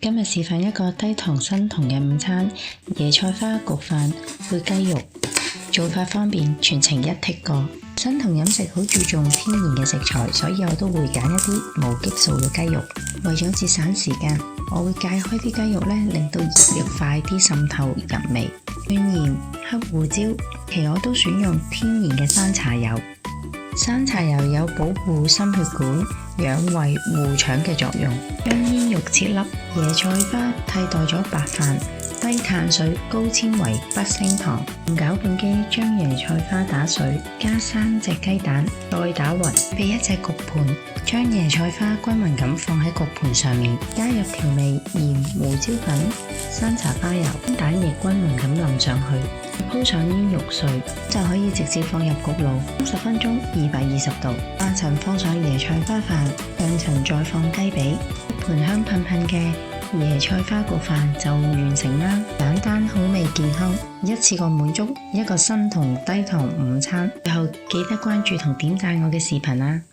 今日示範一個低糖生酮嘅午餐，椰菜花焗飯配雞肉，做法方便，全程一剔過。生酮飲食好注重天然嘅食材，所以我都會揀一啲無激素嘅雞肉。為咗節省時間，我會解開啲雞肉令到熱力快啲滲透入味。蒜鹽、黑胡椒，其我都選用天然嘅山茶油。山茶油有保護心血管、養胃護腸嘅作用。將煙肉切粒，椰菜花替代咗白飯，低碳水、高纖維、不升糖。用攪拌機將椰菜花打碎，加3隻雞蛋，再打勻，備一隻焗盤，將椰菜花均勻咁放喺焗盤上面，加入調味鹽、胡椒粉、山茶花油，蛋液均勻咁淋上去，鋪上煙肉碎，就可以直接放入焗爐30分鐘，220度。下層放上椰菜花飯，上層再放雞髀，盤香噴噴嘅椰菜花焗飯就完成啦！簡單好味健康，一次過滿足一個生酮低糖午餐。最後記得關注同點讚我嘅視頻啊！